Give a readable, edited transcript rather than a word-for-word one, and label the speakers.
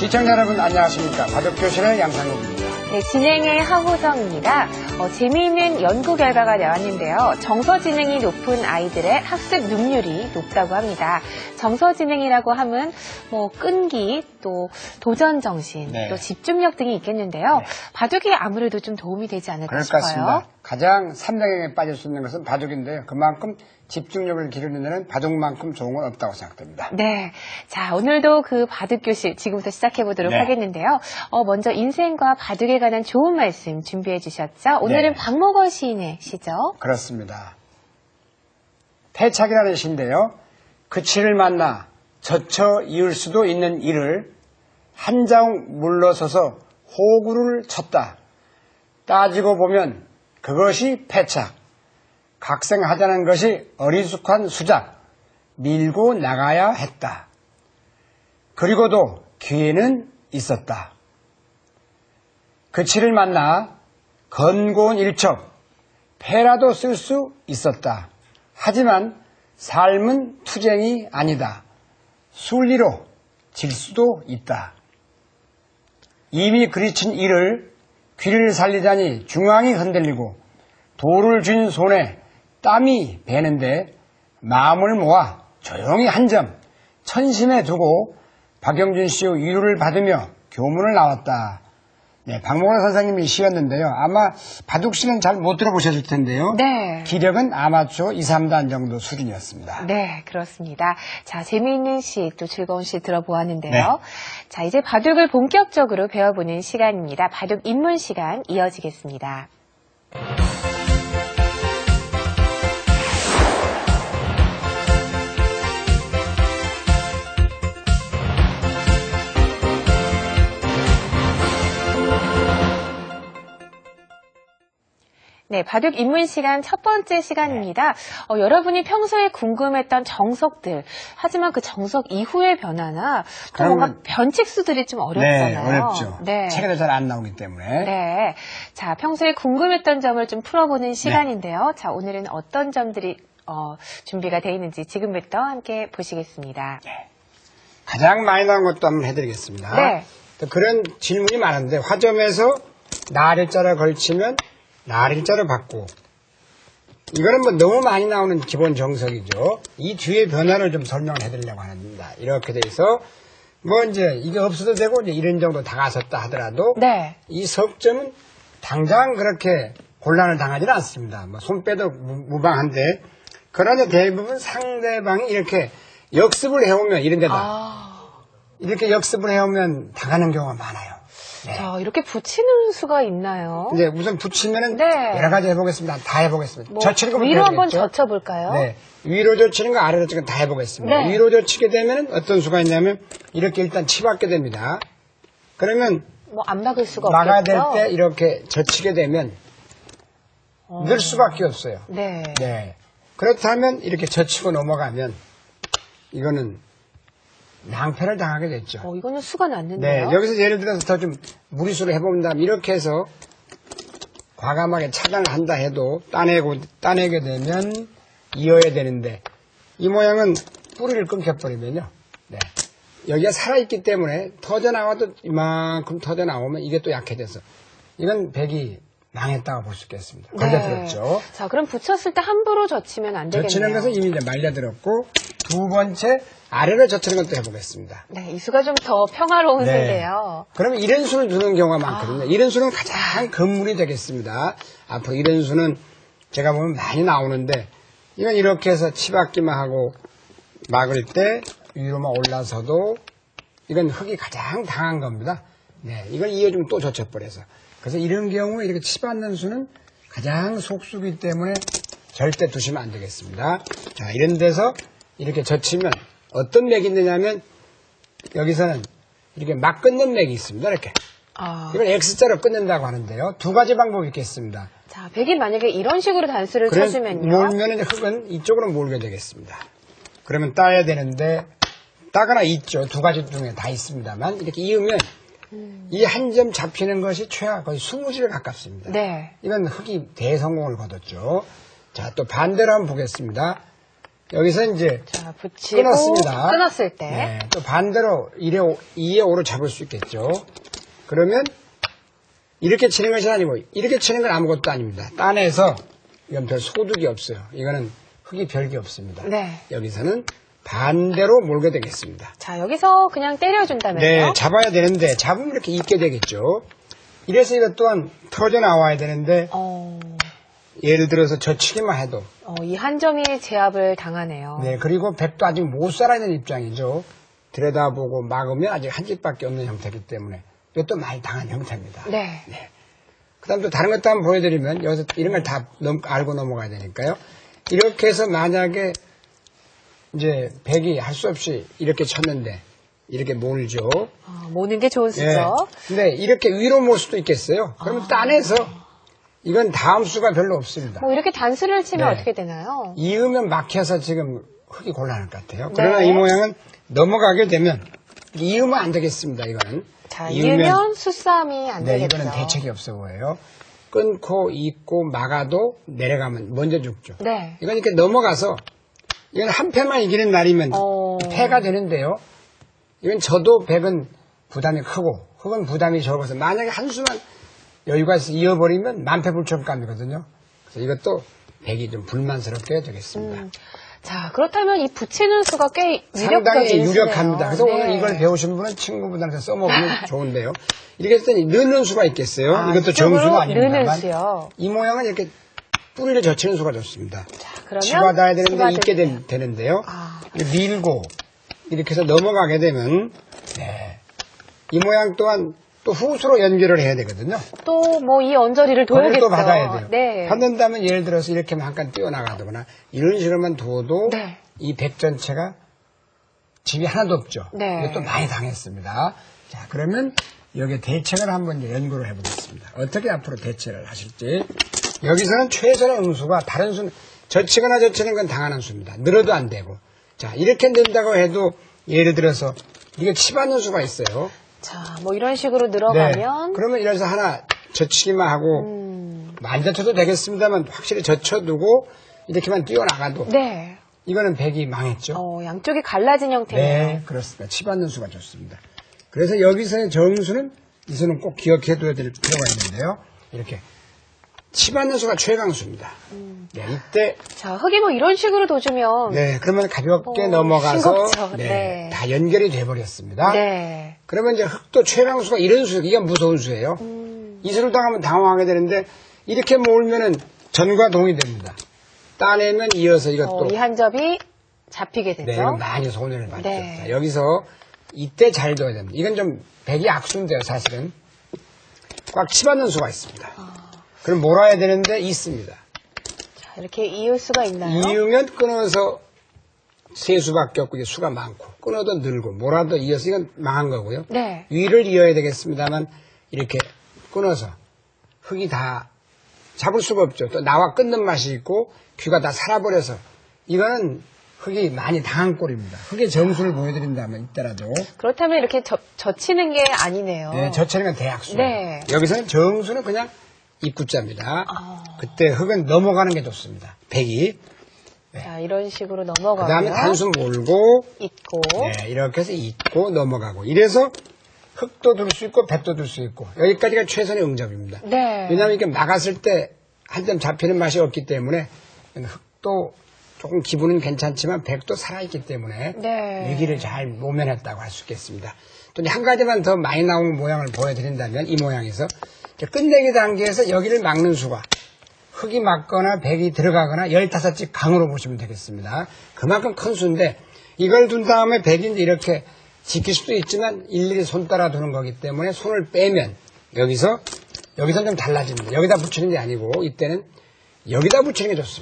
Speaker 1: 시청자 여러분 안녕하십니까. 바둑교실의 양상국입니다.
Speaker 2: 네, 진행의 하호정입니다. 재미있는 연구 결과가 나왔는데요. 정서지능이 높은 아이들의 학습 능률이 높다고 합니다. 정서지능이라고 하면 끈기, 또 도전정신,
Speaker 1: 네.
Speaker 2: 또 집중력 등이 있겠는데요.
Speaker 1: 네.
Speaker 2: 바둑이 아무래도 좀 도움이 되지 않을까
Speaker 1: 그럴 것
Speaker 2: 싶어요.
Speaker 1: 같습니다. 가장 삼각형에 빠질 수 있는 것은 바둑인데요. 그만큼 집중력을 기르는 데는 바둑만큼 좋은 건 없다고 생각됩니다.
Speaker 2: 네. 자, 오늘도 그 바둑교실 지금부터 시작해보도록
Speaker 1: 네.
Speaker 2: 하겠는데요. 먼저 인생과 바둑에 관한 좋은 말씀 준비해 주셨죠? 오늘은
Speaker 1: 네.
Speaker 2: 박목월 시인의 시죠?
Speaker 1: 그렇습니다. 패착이라는 시인데요. 그치를 만나 젖혀 이을 수도 있는 이를 한 자웅 물러서서 호구를 쳤다. 따지고 보면 그것이 패착. 각생하자는 것이 어리숙한 수작. 밀고 나가야 했다. 그리고도 기회는 있었다. 그치를 만나 건고운 일척, 패라도 쓸 수 있었다. 하지만 삶은 투쟁이 아니다. 순리로 질 수도 있다. 이미 그리친 이를 귀를 살리자니 중앙이 흔들리고 돌을 쥔 손에 땀이 배는데 마음을 모아 조용히 한 점 천심에 두고 박영준 씨의 위로를 받으며 교문을 나왔다. 네, 박목월 선생님이 시였는데요. 아마 바둑씨는 잘 못 들어보셨을 텐데요.
Speaker 2: 네.
Speaker 1: 기력은 아마추어 2, 3단 정도 수준이었습니다.
Speaker 2: 네, 그렇습니다. 자, 재미있는 시, 또 즐거운 시 들어보았는데요.
Speaker 1: 네.
Speaker 2: 자, 이제 바둑을 본격적으로 배워보는 시간입니다. 바둑 입문 시간 이어지겠습니다. 네, 바둑 입문 시간 첫 번째 시간입니다. 여러분이 평소에 궁금했던 정석들, 하지만 그 정석 이후의 변화나 또 뭔가 변칙수들이 좀 어렵잖아요.
Speaker 1: 네, 어렵죠.
Speaker 2: 네.
Speaker 1: 책에도 잘 안 나오기 때문에.
Speaker 2: 네. 자, 평소에 궁금했던 점을 좀 풀어보는 시간인데요. 자, 오늘은 어떤 점들이 준비가 되어 있는지 지금부터 함께 보시겠습니다.
Speaker 1: 네. 가장 많이 나온 것도 한번 해드리겠습니다.
Speaker 2: 네.
Speaker 1: 또 그런 질문이 많은데 화점에서 나일자를 걸치면 나일자를 받고 이거는 뭐 너무 많이 나오는 기본 정석이죠. 이 뒤에 변화를 좀 설명을 해드리려고 합니다. 이렇게 돼 있어 뭐 이제 이게 없어도 되고 이제 이런 정도 다가섰다 하더라도
Speaker 2: 네.
Speaker 1: 이 석점은 당장 그렇게 곤란을 당하지는 않습니다. 뭐 손 빼도 무방한데 그러나 대부분 상대방이 이렇게 역습을 해오면 이런 데다 이렇게 역습을 해오면 당하는 경우가 많아요. 네.
Speaker 2: 자, 이렇게 붙이는 수가 있나요?
Speaker 1: 네, 우선 붙이면은
Speaker 2: 네.
Speaker 1: 여러 가지 해보겠습니다. 다 해보겠습니다. 젖히는 거
Speaker 2: 위로 한번
Speaker 1: 해야겠죠?
Speaker 2: 젖혀볼까요?
Speaker 1: 네, 위로 젖히는 거 아래로 젖히는 거 다 해보겠습니다.
Speaker 2: 네.
Speaker 1: 위로 젖히게 되면은 어떤 수가 있냐면 이렇게 일단 치받게 됩니다. 그러면
Speaker 2: 안 막을 수가
Speaker 1: 막아야 될
Speaker 2: 없겠죠?
Speaker 1: 때 이렇게 젖히게 되면 늘 수밖에 없어요.
Speaker 2: 네.
Speaker 1: 네. 그렇다면 이렇게 젖히고 넘어가면 이거는 낭패를 당하게 됐죠.
Speaker 2: 이거는 수가
Speaker 1: 네,
Speaker 2: 났는데요.
Speaker 1: 여기서 예를 들어서 더 좀 무리수를 해본다면 이렇게 해서 과감하게 차단을 한다 해도 따내게 되면 이어야 되는데 이 모양은 뿌리를 끊겨버리면요. 네. 여기가 살아있기 때문에 터져나와도 이만큼 터져나오면 이게 또 약해져서 이건 백이 망했다고 볼 수 있겠습니다. 걸려들었죠.
Speaker 2: 자, 그럼 붙였을 때 함부로 젖히면 안 되겠네요.
Speaker 1: 젖히는 것은 이미 이제 말려들었고 두 번째 아래로 젖히는 것도 해보겠습니다.
Speaker 2: 네, 이 수가 좀 더 평화로운
Speaker 1: 네.
Speaker 2: 수인데요.
Speaker 1: 그러면 이런 수를 두는 경우가 많거든요. 이런 수는 가장 근물이 되겠습니다. 앞으로 이런 수는 제가 보면 많이 나오는데 이건 이렇게 해서 치받기만 하고 막을 때 위로만 올라서도 이건 흙이 가장 당한 겁니다. 네, 이걸 이어주면 또 젖혀버려서. 그래서 이런 경우에 이렇게 치받는 수는 가장 속수기 때문에 절대 두시면 안 되겠습니다. 자, 이런 데서 이렇게 젖히면 어떤 맥이 있느냐면 여기서는 이렇게 막 끊는 맥이 있습니다. 이렇게. 이걸 X자로 끊는다고 하는데요. 두 가지 방법이 있겠습니다.
Speaker 2: 자, 백이 만약에 이런 식으로 단수를 쳐주면요.
Speaker 1: 몰면 흙은 이쪽으로 몰게 되겠습니다. 그러면 따야 되는데 따거나 있죠. 두 가지 중에 다 있습니다만 이렇게 이으면 이 한 점 잡히는 것이 최하 거의 20줄 가깝습니다.
Speaker 2: 네.
Speaker 1: 이건 흙이 대성공을 거뒀죠. 자, 또 반대로 한번 보겠습니다. 여기서 이제
Speaker 2: 자, 붙이고
Speaker 1: 끊었습니다.
Speaker 2: 끊었을 때.
Speaker 1: 네, 또 반대로 2에 5로 잡을 수 있겠죠. 그러면 이렇게 치는 것이 아니고 이렇게 치는 건 아무것도 아닙니다. 따내서 이건 별 소득이 없어요. 이거는 흙이 별게 없습니다.
Speaker 2: 네.
Speaker 1: 여기서는 반대로 몰게 되겠습니다.
Speaker 2: 자, 여기서 그냥 때려준다면요?
Speaker 1: 네, 잡아야 되는데 잡으면 이렇게 있게 되겠죠. 이래서 이것 또한 터져 나와야 되는데 예를 들어서 젖히기만 해도
Speaker 2: 이 한 점이 제압을 당하네요.
Speaker 1: 네, 그리고 백도 아직 못 살아있는 입장이죠. 들여다보고 막으면 아직 한 집밖에 없는 형태이기 때문에 이것도 많이 당한 형태입니다.
Speaker 2: 네.
Speaker 1: 그 다음 또 다른 것도 한번 보여드리면 여기서 이런 걸 다 알고 넘어가야 되니까요. 이렇게 해서 만약에 이제 백이 할 수 없이 이렇게 쳤는데 이렇게 몰죠.
Speaker 2: 모는 게 좋은 수죠.
Speaker 1: 네. 근데 이렇게 위로 몰 수도 있겠어요. 그러면 따내서 이건 다음 수가 별로 없습니다.
Speaker 2: 뭐 이렇게 단수를 치면
Speaker 1: 네.
Speaker 2: 어떻게 되나요?
Speaker 1: 이으면 막혀서 지금 흙이 곤란할 것 같아요. 그러나
Speaker 2: 네.
Speaker 1: 이 모양은 넘어가게 되면 이으면 안 되겠습니다. 이거는.
Speaker 2: 자, 이으면 수싸움이 안
Speaker 1: 네,
Speaker 2: 되겠죠.
Speaker 1: 이거는 대책이 없어 보여요. 끊고 잇고 막아도 내려가면 먼저 죽죠.
Speaker 2: 네.
Speaker 1: 이건 이렇게 넘어가서 이건 한 패만 이기는 날이면 패가 되는데요. 이건 저도 백은 부담이 크고 흙은 부담이 적어서 만약에 한 수만 여유가 있어 이어버리면 만패불천감이거든요. 그래서 이것도 백이 좀 불만스럽게 되겠습니다.
Speaker 2: 자, 그렇다면 이 붙이는 수가 꽤
Speaker 1: 상당히
Speaker 2: 유력적인
Speaker 1: 유력합니다. 그래서
Speaker 2: 수네요.
Speaker 1: 오늘
Speaker 2: 네.
Speaker 1: 이걸 배우신 분은 친구분한테 써먹으면 좋은데요. 이렇게 했더니 느는 수가 있겠어요. 이것도 정수는
Speaker 2: 느는
Speaker 1: 아닙니다만
Speaker 2: 수요.
Speaker 1: 이 모양은 이렇게 뿌리를 젖히는 수가 좋습니다.
Speaker 2: 자, 그러면
Speaker 1: 치받아야 되는데
Speaker 2: 치받을
Speaker 1: 있게
Speaker 2: 때.
Speaker 1: 되는데요. 밀고 이렇게 해서 넘어가게 되면 이 모양 또한 또 후수로 연결을 해야 되거든요.
Speaker 2: 또 뭐 이 언저리를
Speaker 1: 그걸
Speaker 2: 둬야겠죠.
Speaker 1: 또 받아야 돼요.
Speaker 2: 네.
Speaker 1: 받는다면 예를 들어서 이렇게만 잠깐 뛰어나가거나 이런 식으로만 둬도
Speaker 2: 네.
Speaker 1: 이 백 전체가 집이 하나도 없죠.
Speaker 2: 네.
Speaker 1: 이것도 많이 당했습니다. 자, 그러면 여기에 대책을 한번 이제 연구를 해보겠습니다. 어떻게 앞으로 대처를 하실지. 여기서는 최선의 응수가 다른 수는 젖히거나 젖히는 건 당하는 수입니다. 늘어도 안 되고. 자, 이렇게 는다고 해도 예를 들어서 이게 치받는 수가 있어요.
Speaker 2: 자, 뭐 이런 식으로 늘어가면
Speaker 1: 그러면 이래서 하나 젖히기만 하고 안 젖혀도 되겠습니다만 확실히 젖혀두고 이렇게만 뛰어나가도
Speaker 2: 네.
Speaker 1: 이거는 백이 망했죠.
Speaker 2: 양쪽이 갈라진 형태네요.
Speaker 1: 네, 그렇습니다. 치받는 수가 좋습니다. 그래서 여기서의 정수는 이 수는 꼭 기억해둬야 될 필요가 있는데요. 이렇게 치받는 수가 최강수입니다. 네, 이때
Speaker 2: 자, 흙이 뭐 이런 식으로 둬주면
Speaker 1: 네, 그러면 가볍게 넘어가서
Speaker 2: 싱겁죠. 네.
Speaker 1: 다 연결이 돼버렸습니다.
Speaker 2: 네.
Speaker 1: 그러면 이제 흙도 최강수가 이런 수, 이게 무서운 수예요. 이 수를 당하면 당황하게 되는데 이렇게 몰면은 전과 동이 됩니다. 따내면 이어서 이것도
Speaker 2: 이 한 점이 잡히게 되죠.
Speaker 1: 네, 이건 많이 손해를 봤죠.
Speaker 2: 네.
Speaker 1: 자, 여기서 이때 잘 둬야 됩니다. 이건 좀 백이 악수인데요, 사실은. 꽉 치받는 수가 있습니다. 그럼 몰아야 되는데 있습니다.
Speaker 2: 자, 이렇게 이을 수가 있나요?
Speaker 1: 이으면 끊어서 세 수밖에 없고 이게 수가 많고 끊어도 늘고 몰아도 이어서 이건 망한 거고요.
Speaker 2: 네.
Speaker 1: 위를 이어야 되겠습니다만 이렇게 끊어서 흙이 다 잡을 수가 없죠. 또 나와 끊는 맛이 있고 귀가 다 살아버려서 이거는 흙이 많이 당한 꼴입니다. 흙의 정수를 보여드린다면 이때라도
Speaker 2: 그렇다면 이렇게 젖히는 게 아니네요.
Speaker 1: 네, 저처럼 건 대학수.
Speaker 2: 네.
Speaker 1: 여기서는 정수는 그냥 입구자입니다. 그때 흙은 넘어가는 게 좋습니다. 백이.
Speaker 2: 자, 이런 식으로 넘어가고요.
Speaker 1: 그 다음에 단순 몰고
Speaker 2: 잇고.
Speaker 1: 네, 이렇게 해서 잇고 넘어가고 이래서 흙도 둘 수 있고 백도 둘 수 있고 여기까지가 최선의 응접입니다.
Speaker 2: 네.
Speaker 1: 왜냐하면 이렇게 막았을 때 한 점 잡히는 맛이 없기 때문에 흙도 조금 기분은 괜찮지만 백도 살아있기 때문에
Speaker 2: 네.
Speaker 1: 위기를 잘 모면했다고 할 수 있겠습니다. 또 한 가지만 더 많이 나오는 모양을 보여드린다면 이 모양에서 끝내기 단계에서 여기를 막는 수가 흙이 막거나 백이 들어가거나 15집 강으로 보시면 되겠습니다. 그만큼 큰 수인데 이걸 둔 다음에 백이 이렇게 지킬 수도 있지만 일일이 손 따라 두는 거기 때문에 손을 빼면 여기서는 좀 달라집니다. 여기다 붙이는 게 아니고 이때는 여기다 붙이는 게 좋습니다.